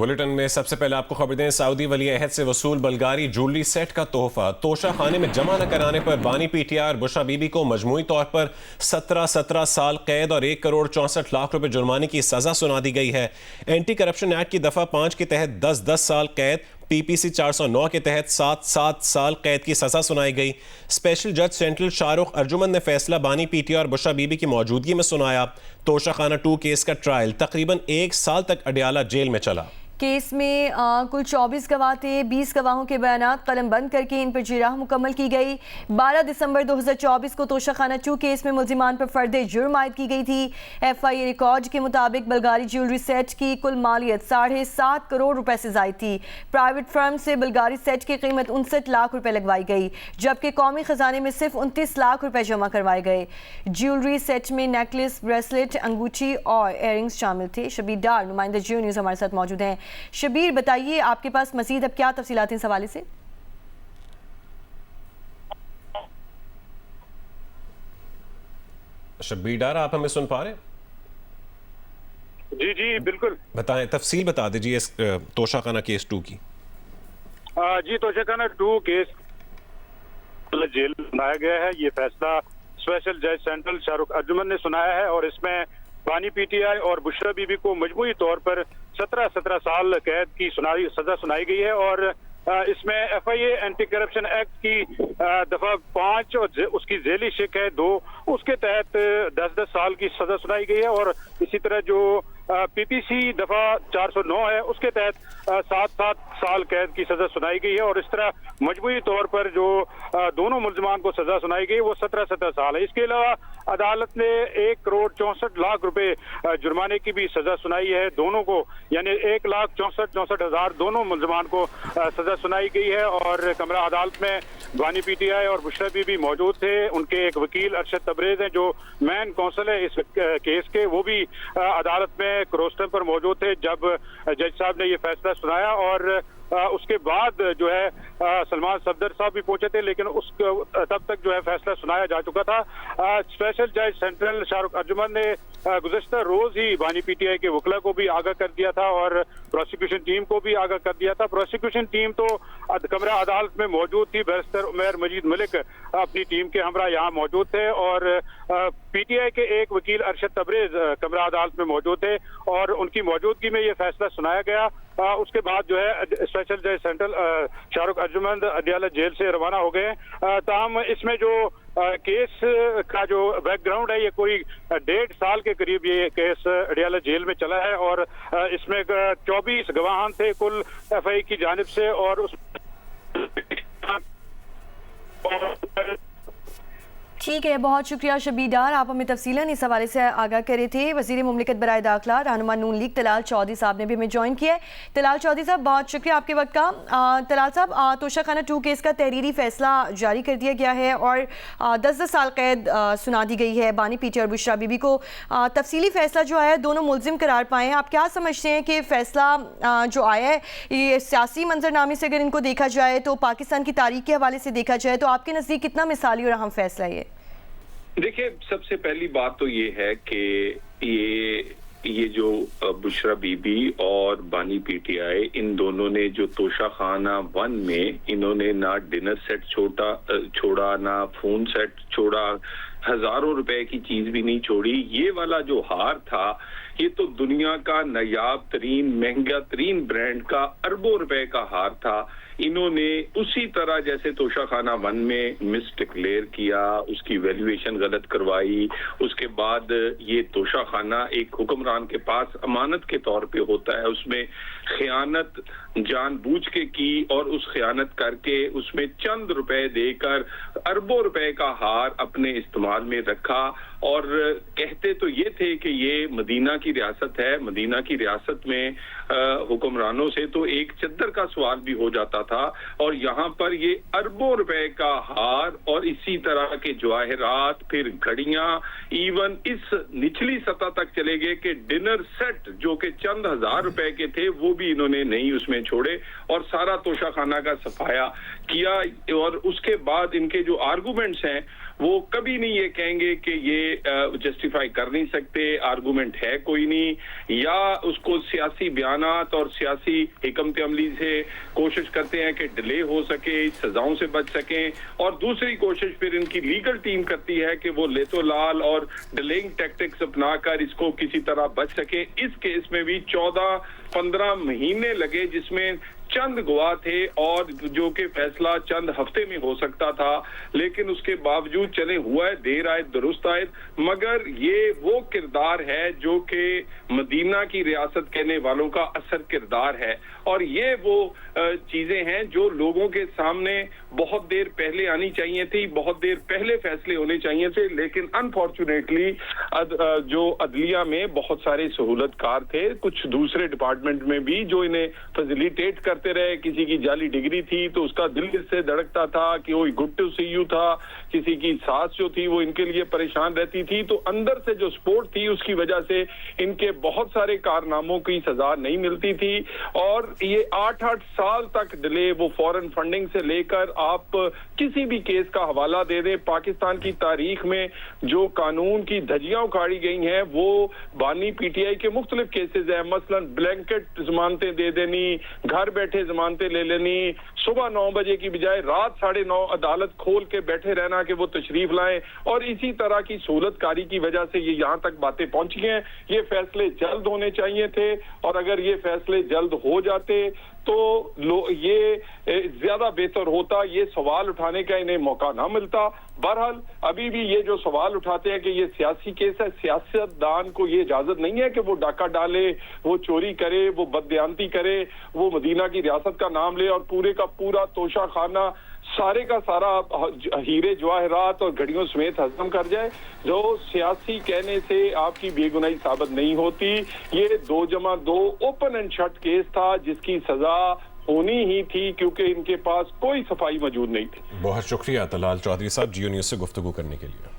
Bulletin میں سب سے پہلے آپ کو خبر دیں، سعودی ولی عہد سے وصول بلغاری جولری سیٹ کا تحفہ توشہ خانے میں جمع نہ کرانے پر بانی پی ٹی آئی اور بشرا بی بی کو مجموعی طور پر 17 سال قید اور 1,64 کروڑ جرمانے کی سزا سنا دی گئی ہے۔ اینٹی کرپشن ایکٹ کی دفعہ 5 کے تحت 10 سال قید، پی پی سی 409 کے تحت 7 سال قید کی سزا سنائی گئی۔ اسپیشل جج سینٹرل شاہ رخ ارجمند نے فیصلہ بانی پی ٹی آئی اور بشرا بی بی کی موجودگی میں سنایا۔ توشہ خانہ 2 کیس کا ٹرائل تقریباً 1 سال تک اڈیالہ جیل میں چلا۔ کیس میں کل 24 گواہ تھے، 20 گواہوں کے بیانات قلم بند کر کے ان پر جراح مکمل کی گئی۔ 12 دسمبر 2024 کو توشہ خانہ 2 کیس میں ملزمان پر فرد جرم عائد کی گئی تھی۔ ایف آئی اے ریکارڈ کے مطابق بلغاری جیولری سیٹ کی کل مالیت 7.5 کروڑ روپے سے زائد تھی۔ پرائیویٹ فرم سے بلغاری سیٹ کی قیمت 59 لاکھ روپے لگوائی گئی، جبکہ قومی خزانے میں صرف 29 لاکھ روپے جمع کروائے گئے۔ جیولری سیٹ میں نیکلس، بریسلٹ، انگوٹھی اور ایئرنگز شامل تھے۔ شبیر ڈار نمائندہ جیو نیوز ہمارے ساتھ موجود ہیں۔ شبیر بتائیے آپ کے پاس مزید اب کیا تفصیلات ہیں اس حوالے سے؟ شبیر ڈار، آپ ہمیں سن پا رہے ہیں؟ جی بالکل بتائیں، تفصیل بتا دیجیے اس توشہ خانہ کیس 2 کی۔ جی توشہ خانہ 2 کیس جیل میں سنایا گیا ہے۔ یہ فیصلہ اسپیشل جج سینٹرل شاہ رخ ارجمند نے سنایا ہے اور اس میں بانی پی ٹی آئی اور بشرا بی بی کو مجموعی طور پر 17 سال قید کی سزا سنائی گئی ہے، اور اس میں ایف آئی اے اینٹی کرپشن ایکٹ کی دفعہ 5 اور اس کی ذیلی شق ہے 2، اس کے تحت 10 سال کی سزا سنائی گئی ہے، اور اسی طرح جو پی پی سی دفعہ 409 ہے اس کے تحت 7 سال قید کی سزا سنائی گئی ہے، اور اس طرح مجموعی طور پر جو دونوں ملزمان کو سزا سنائی گئی وہ 17 سال ہے۔ اس کے علاوہ عدالت نے 1,64 کروڑ جرمانے کی بھی سزا سنائی ہے دونوں کو، یعنی 1,64,64,000 دونوں ملزمان کو سزا سنائی گئی ہے، اور کمرہ عدالت میں بانی پی ٹی آئی اور بشرا بی بی موجود تھے۔ ان کے ایک وکیل ارشد تبریز ہیں جو مین کونسل ہے اس کیس کے، وہ بھی عدالت میں کروسٹم پر موجود تھے جب جج صاحب نے یہ فیصلہ سنایا، اور اس کے بعد جو ہے سلمان صفدر صاحب بھی پہنچے تھے، لیکن تب تک جو ہے فیصلہ سنایا جا چکا تھا۔ اسپیشل جج سینٹرل شاہ رخ ارجمند نے گزشتہ روز ہی بانی پی ٹی آئی کے وکلا کو بھی آگاہ کر دیا تھا اور پروسیکیوشن ٹیم کو بھی آگاہ کر دیا تھا۔ پروسیکیوشن ٹیم تو کمرہ عدالت میں موجود تھی، بیرسٹر عمیر مجید ملک اپنی ٹیم کے ہمراہ یہاں موجود تھے، اور پی ٹی آئی کے ایک وکیل ارشد تبریز کمرہ عدالت میں موجود تھے، اور ان کی موجودگی میں یہ فیصلہ سنایا گیا۔ اس کے بعد جو ہے اسپیشل جج سینٹرل شاہ رخ ارجمند اڈیالہ جیل سے روانہ ہو گئے۔ تاہم اس میں جو کیس کا جو بیک گراؤنڈ ہے، یہ کوئی 1.5 سال کے قریب یہ کیس اڈیالہ جیل میں چلا ہے، اور اس میں 24 گواہان تھے کل ایف آئی کی جانب سے، اور اس ٹھیک ہے، بہت شکریہ شبیر ڈار، آپ ہمیں تفصیلاً اس حوالے سے آگاہ کرے تھے۔ وزیر مملکت برائے داخلہ رہنما نون لیگ طلال چودھری صاحب نے بھی ہمیں جوائن کیا ہے۔ طلال چودھری صاحب، بہت شکریہ آپ کے وقت کا۔ طلال صاحب، توشہ خانہ 2 کیس کا تحریری فیصلہ جاری کر دیا گیا ہے اور 10 سال قید سنا دی گئی ہے بانی پی ٹی اور بشرا بی بی کو۔ تفصیلی فیصلہ جو آیا ہے دونوں ملزم قرار پائے ہیں، آپ کیا سمجھتے ہیں کہ فیصلہ جو آیا ہے یہ سیاسی منظرنامے سے اگر ان کو دیکھا جائے تو پاکستان کی تاریخ کے حوالے سے دیکھا جائے تو آپ کے نزدیک کتنا مثالی اور اہم فیصلہ ہے یہ؟ دیکھیں، سب سے پہلی بات تو یہ ہے کہ یہ جو بشرا بی بی اور بانی پی ٹی آئی، ان دونوں نے جو توشہ خانہ 1 میں انہوں نے نہ ڈنر سیٹ چھوڑا، نہ فون سیٹ چھوڑا، ہزاروں روپے کی چیز بھی نہیں چھوڑی۔ یہ والا جو ہار تھا یہ تو دنیا کا نایاب ترین مہنگا ترین برانڈ کا اربوں روپے کا ہار تھا۔ انہوں نے اسی طرح جیسے توشہ خانہ 1 میں مس ڈکلیئر کیا، اس کی ویلیویشن غلط کروائی، اس کے بعد یہ توشہ خانہ ایک حکمران کے پاس امانت کے طور پہ ہوتا ہے، اس میں خیانت جان بوجھ کے کی، اور اس خیانت کر کے اس میں چند روپے دے کر اربوں روپے کا ہار اپنے استعمال میں رکھا، اور کہتے تو یہ تھے کہ یہ مدینہ کی ریاست ہے، مدینہ کی ریاست میں حکمرانوں سے تو ایک چادر کا سوال بھی ہو جاتا تھا، اور یہاں پر یہ اربوں روپے کا ہار اور اسی طرح کے جواہرات، پھر گھڑیاں، ایون اس نچلی سطح تک چلے گئے کہ ڈنر سیٹ جو کہ چند ہزار روپے کے تھے وہ بھی انہوں نے نہیں اس میں چھوڑے، اور سارا توشہ خانہ کا صفایا کیا۔ اور اس کے بعد ان کے جو آرگومنٹس ہیں وہ کبھی نہیں یہ کہیں گے کہ یہ جسٹیفائی کر نہیں سکتے، آرگومنٹ ہے کوئی نہیں، یا اس کو سیاسی بیانات اور سیاسی حکمت عملی سے کوشش کرتے ہیں کہ ڈیلے ہو سکے، سزاؤں سے بچ سکیں، اور دوسری کوشش پھر ان کی لیگل ٹیم کرتی ہے کہ وہ لیت و لال اور ڈیلنگ ٹیکٹکس اپنا کر اس کو کسی طرح بچ سکے۔ اس کیس میں بھی 14-15 مہینے لگے، جس میں چند گواہ تھے اور جو کہ فیصلہ چند ہفتے میں ہو سکتا تھا، لیکن اس کے باوجود چلے ہوا ہے، دیر آئے درست آئے، مگر یہ وہ کردار ہے جو کہ مدینہ کی ریاست کہنے والوں کا اثر کردار ہے، اور یہ وہ چیزیں ہیں جو لوگوں کے سامنے بہت دیر پہلے آنی چاہیے تھی، بہت دیر پہلے فیصلے ہونے چاہیے تھے، لیکن انفارچونیٹلی جو عدلیہ میں بہت سارے سہولت کار تھے، کچھ دوسرے ڈپارٹمنٹ میں بھی جو انہیں فیسیلیٹیٹ کرتے رہے، کسی کی جعلی ڈگری تھی تو اس کا دل اس سے دھڑکتا تھا کہ وہ گڈ ٹو سی یو تھا، کسی کی ساس جو تھی وہ ان کے لیے پریشان رہتی تھی، تو اندر سے جو سپورٹ تھی اس کی وجہ سے ان کے بہت سارے کارناموں کی سزا نہیں ملتی تھی، اور یہ 8 سال تک ڈیلے، وہ فورن فنڈنگ سے لے کر آپ کسی بھی کیس کا حوالہ دے دیں، پاکستان کی تاریخ میں جو قانون کی دھجیاں اکھاڑی گئی ہیں وہ بانی پی ٹی آئی کے مختلف کیسز ہیں، مثلا بلینکٹ ضمانتیں دے دینی، گھر بیٹھے ضمانتیں لے لینی، صبح 9 بجے کی بجائے رات 9:30 عدالت کھول کے بیٹھے رہنا کہ وہ تشریف لائیں، اور اسی طرح کی سہولت کاری کی وجہ سے یہ یہاں تک باتیں پہنچی ہیں۔ یہ فیصلے جلد ہونے چاہیے تھے، اور اگر یہ فیصلے جلد ہو جاتے تو یہ زیادہ بہتر ہوتا، یہ سوال اٹھانے کا انہیں موقع نہ ملتا۔ بہرحال ابھی بھی یہ جو سوال اٹھاتے ہیں کہ یہ سیاسی کیس ہے، سیاستدان کو یہ اجازت نہیں ہے کہ وہ ڈاکہ ڈالے، وہ چوری کرے، وہ بددیانتی کرے، وہ مدینہ کی ریاست کا نام لے اور پورے کا پورا توشہ خانہ سارے کا سارا ہیرے جواہرات اور گھڑیوں سمیت ہضم کر جائے۔ جو سیاسی کہنے سے آپ کی بے گناہی ثابت نہیں ہوتی، یہ 2+2 اوپن اینڈ شٹ کیس تھا جس کی سزا ہونی ہی تھی، کیونکہ ان کے پاس کوئی صفائی موجود نہیں تھی۔ بہت شکریہ طلال چودھری صاحب جیو نیوز سے گفتگو کرنے کے لیے۔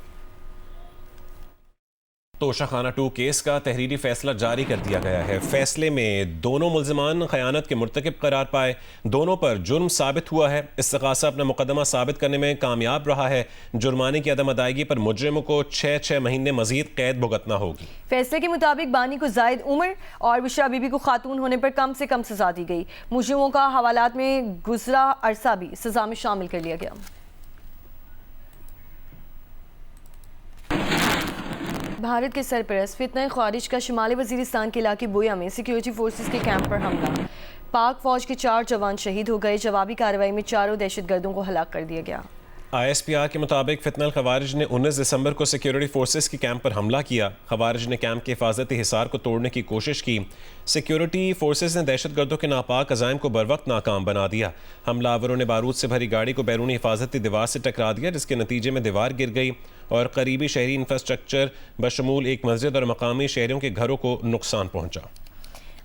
توشہ خانہ 2 کیس کا تحریری فیصلہ جاری کر دیا گیا ہے۔ فیصلے میں دونوں ملزمان خیانت کے مرتکب قرار پائے، دونوں پر جرم ثابت ہوا ہے۔ استغاثہ اپنا مقدمہ ثابت کرنے میں کامیاب رہا ہے۔ جرمانے کی عدم ادائیگی پر مجرموں کو 6 مہینے مزید قید بھگتنا ہوگی۔ فیصلے کے مطابق بانی کو زائد عمر اور بشرا بی بی کو خاتون ہونے پر کم سے کم سزا دی گئی۔ مجرموں کا حوالات میں گزرا عرصہ بھی سزا میں شامل کر لیا گیا۔ بھارت کے سرپرست فتنہ خارج کا شمالی وزیرستان کے علاقے بویا میں سیکیورٹی فورسز کے کیمپ پر حملہ، پاک فوج کے 4 جوان شہید ہو گئے۔ جوابی کارروائی میں 4 دہشت گردوں کو ہلاک کر دیا گیا۔ ISPR کے مطابق فتنہ الخوارج نے 19 دسمبر کو سیکیورٹی فورسز کے کیمپ پر حملہ کیا۔ خوارج نے کیمپ کے حفاظتی حصار کو توڑنے کی کوشش کی۔ سیکیورٹی فورسز نے دہشت گردوں کے ناپاک عزائم کو بروقت ناکام بنا دیا۔ حملہ آوروں نے بارود سے بھری گاڑی کو بیرونی حفاظتی دیوار سے ٹکرا دیا، جس کے نتیجے میں دیوار گر گئی اور قریبی شہری انفراسٹرکچر بشمول ایک مسجد اور مقامی شہریوں کے گھروں کو نقصان پہنچا۔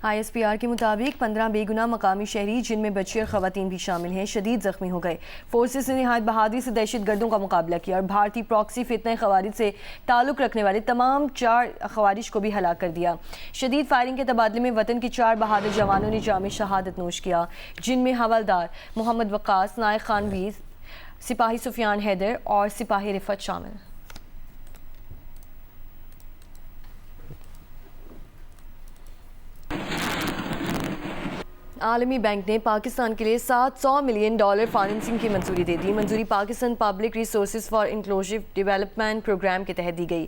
ISPR کے مطابق 15 بے گناہ مقامی شہری، جن میں بچے اور خواتین بھی شامل ہیں، شدید زخمی ہو گئے۔ فورسز نے نہایت بہادری سے دہشت گردوں کا مقابلہ کیا اور بھارتی پراکسی فتنہ خوارج سے تعلق رکھنے والے تمام 4 خوارج کو بھی ہلاک کر دیا۔ شدید فائرنگ کے تبادلے میں وطن کے 4 بہادر جوانوں نے جام شہادت نوش کیا، جن میں حوالدار محمد وقاص، نائک خان ویز، سپاہی سفیان حیدر اور سپاہی رفعت شامل۔ عالمی بینک نے پاکستان کے لیے $700 ملین فائننسنگ کی منظوری دے دی۔ منظوری Pakistan public resources for inclusive development programme کے تحت دی گئی۔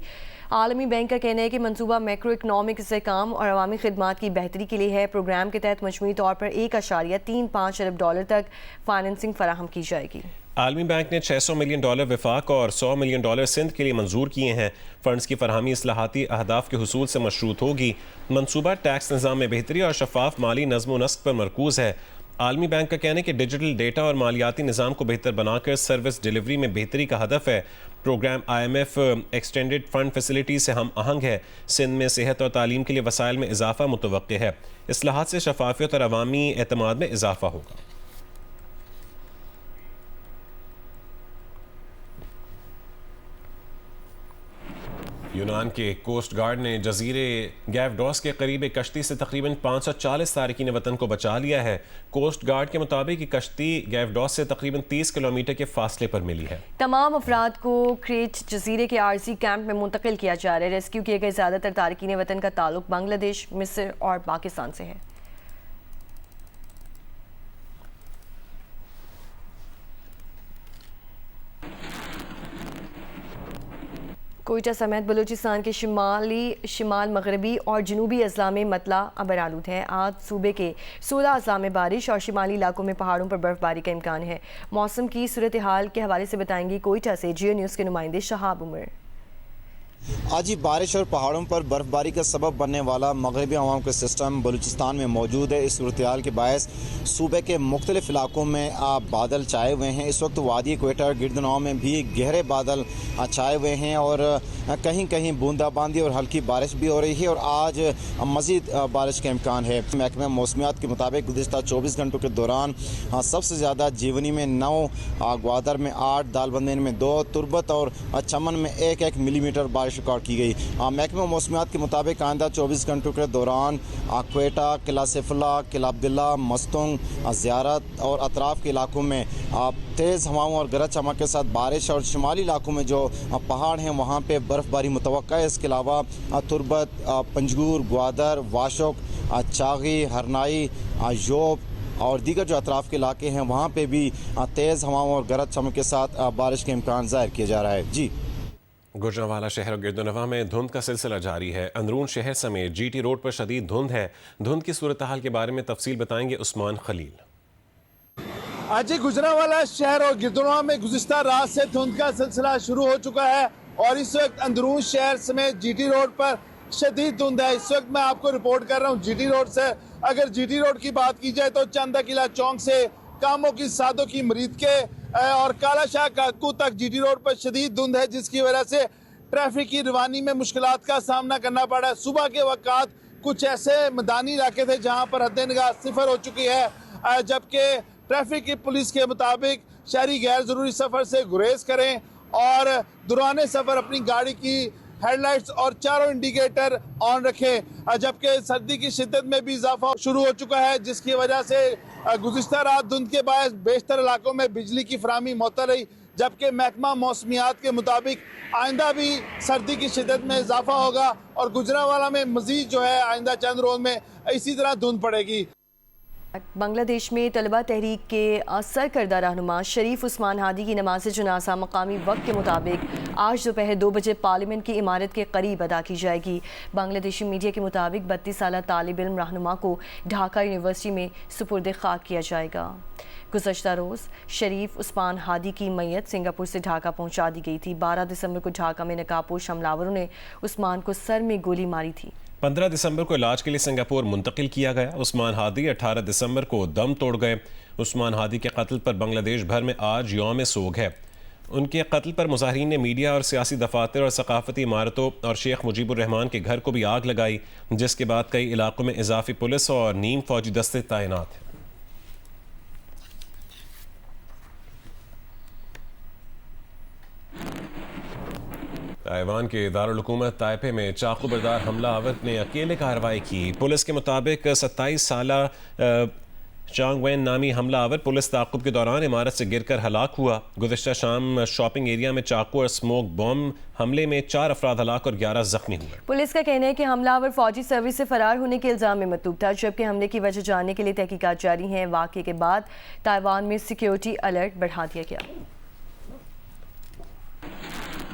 عالمی بینک کا کہنا ہے کہ منصوبہ میکرو اکنامک استحکام اور عوامی خدمات کی بہتری کے لیے ہے۔ پروگرام کے تحت مجموعی طور پر $1.35 ارب تک فائننسنگ فراہم کی جائے گی۔ عالمی بینک نے $600 ملین وفاق اور $100 ملین سندھ کے لیے منظور کیے ہیں۔ فنڈز کی فراہمی اصلاحاتی اہداف کے حصول سے مشروط ہوگی۔ منصوبہ ٹیکس نظام میں بہتری اور شفاف مالی نظم و نسق پر مرکوز ہے۔ عالمی بینک کا کہنا ہے کہ ڈیجیٹل ڈیٹا اور مالیاتی نظام کو بہتر بنا کر سروس ڈیلیوری میں بہتری کا ہدف ہے۔ Programme IMF extended fund facility سے ہم آہنگ ہے۔ سندھ میں صحت اور تعلیم کے لیے وسائل میں اضافہ متوقع ہے۔ اصلاحات سے شفافیت اور عوامی اعتماد میں اضافہ ہوگا۔ یونان کے کوسٹ گارڈ نے جزیرے گیوڈوس کے قریب ایک کشتی سے تقریباً 540 تارکین وطن کو بچا لیا ہے۔ کوسٹ گارڈ کے مطابق یہ کشتی گیوڈوس سے تقریباً 30 کلومیٹر کے فاصلے پر ملی ہے۔ تمام افراد کو کریٹ جزیرے کے عارضی کیمپ میں منتقل کیا جا رہا ہے۔ ریسکیو کیے گئے زیادہ تر تارکین وطن کا تعلق بنگلہ دیش، مصر اور پاکستان سے ہے۔ کوئٹہ سمیت بلوچستان کے شمال مغربی اور جنوبی اضلاع میں مطلع ابر آلود ہے۔ آج صوبے کے 16 اضلاع میں بارش اور شمالی علاقوں میں پہاڑوں پر برف باری کا امکان ہے۔ موسم کی صورتحال کے حوالے سے بتائیں گی کوئٹہ سے جیو نیوز کے نمائندے شہاب عمر۔ آج بارش اور پہاڑوں پر برف باری کا سبب بننے والا مغربی عوام کا سسٹم بلوچستان میں موجود ہے۔ اس صورتحال کے باعث صوبے کے مختلف علاقوں میں بادل چھائے ہوئے ہیں۔ اس وقت وادی کوئٹہ اور گردنواؤں میں بھی گہرے بادل چھائے ہوئے ہیں اور کہیں کہیں بوندا باندی اور ہلکی بارش بھی ہو رہی ہے اور آج مزید بارش کا امکان ہے۔ محکمہ موسمیات کے مطابق گزشتہ 24 گھنٹوں کے دوران سب سے زیادہ جیونی میں 9، گوادر میں 8، دالبندین میں 2، تربت اور چمن میں 1 ملی میٹر بارش ریکارڈ کی گئی۔ محکمہ موسمیات کے مطابق آئندہ 24 گھنٹوں کے دوران کوئٹہ، قلعہ سیف اللہ، قلعہ عبداللہ، مستونگ، زیارت اور اطراف کے علاقوں میں تیز ہواؤں اور گرج چمک کے ساتھ بارش اور شمالی علاقوں میں جو پہاڑ ہیں وہاں پہ برف باری متوقع ہے۔ اس کے علاوہ تربت، پنجگور، گوادر، واشوک، چاغی، ہرنائی، یوب اور دیگر جو اطراف کے علاقے ہیں وہاں پہ بھی تیز ہواؤں اور گرج چمک کے ساتھ بارش کا امکان ظاہر کیا جا رہا ہے۔ جی گوجرانوالہ شہر اور گردنواں میں دھند کا سلسلہ جاری ہے۔ اندرون شہر سمیت جی ٹی روڈ پر شدید دھند ہے۔ دھند کی صورتحال کے بارے میں تفصیل بتائیں گے عثمان خلیل۔ آج گجرانوالہ شہر اور گردنواں میں گزشتہ رات سے دھند کا سلسلہ شروع ہو چکا ہے اور اس وقت اندرون شہر سمیت جی ٹی روڈ پر شدید دھند ہے۔ اس وقت میں آپ کو رپورٹ کر رہا ہوں جی ٹی روڈ سے۔ اگر جی ٹی روڈ کی بات کی جائے تو چندہ قلعہ چوک سے کاموں کی سادوں کی مرید کے اور کالا شاہ کاکو تک جی ٹی روڈ پر شدید دھند ہے جس کی وجہ سے ٹریفک کی روانی میں مشکلات کا سامنا کرنا پڑا ہے۔ صبح کے وقت کچھ ایسے میدانی علاقے تھے جہاں پر حد نگاہ 0 ہو چکی ہے، جبکہ ٹریفک کی پولیس کے مطابق شہری غیر ضروری سفر سے گریز کریں اور دوران سفر اپنی گاڑی کی ہیڈ لائٹس اور چاروں انڈیکیٹر آن رکھیں، جبکہ سردی کی شدت میں بھی اضافہ شروع ہو چکا ہے جس کی وجہ سے گزشتہ رات دھند کے باعث بیشتر علاقوں میں بجلی کی فراہمی معطل رہی، جبکہ محکمہ موسمیات کے مطابق آئندہ بھی سردی کی شدت میں اضافہ ہوگا اور گجرانوالہ میں مزید جو ہے آئندہ چند روز میں اسی طرح دھند پڑے گی۔ بنگلہ دیش میں طلبہ تحریک کے سرکردہ رہنما شریف عثمان ہادی کی نماز جنازہ مقامی وقت کے مطابق آج دوپہر 2 بجے پارلیمنٹ کی عمارت کے قریب ادا کی جائے گی۔ بنگلہ دیشی میڈیا کے مطابق 32 سالہ طالب علم رہنما کو ڈھاکہ یونیورسٹی میں سپرد خاک کیا جائے گا۔ گزشتہ روز شریف عثمان ہادی کی میت سنگاپور سے ڈھاکہ پہنچا دی گئی تھی۔ 12 دسمبر کو ڈھاکہ میں نقاب پوش حملہ نے عثمان کو سر میں گولی ماری تھی۔ 15 دسمبر کو علاج کے لیے سنگاپور منتقل کیا گیا۔ عثمان ہادی 18 دسمبر کو دم توڑ گئے۔ عثمان ہادی کے قتل پر بنگلہ دیش بھر میں آج یوم سوگ ہے۔ ان کے قتل پر مظاہرین نے میڈیا اور سیاسی دفاتر اور ثقافتی عمارتوں اور شیخ مجیب الرحمان کے گھر کو بھی آگ لگائی، جس کے بعد کئی علاقوں میں اضافی پولیس اور نیم فوجی دستے تعینات ہیں۔ تائیوان کے دارالحکومت تائپے میں چاقو بردار حملہ آور نے اکیلے کارروائی کی۔ پولیس کے مطابق 27 سالہ چانگ وین نامی حملہ آور پولیس تعاقب کے دوران عمارت سے گر کر ہلاک ہوا۔ گزشتہ شام شاپنگ ایریا میں چاقو اور اسموک بم حملے میں 4 افراد ہلاک اور 11 زخمی ہوئے۔ پولیس کا کہنا ہے کہ حملہ آور فوجی سروس سے فرار ہونے کے الزام میں مطلوب تھا، جبکہ حملے کی وجہ جاننے کے لیے تحقیقات جاری ہیں۔ واقعے کے بعد تائیوان میں سیکیورٹی الرٹ بڑھا دیا گیا۔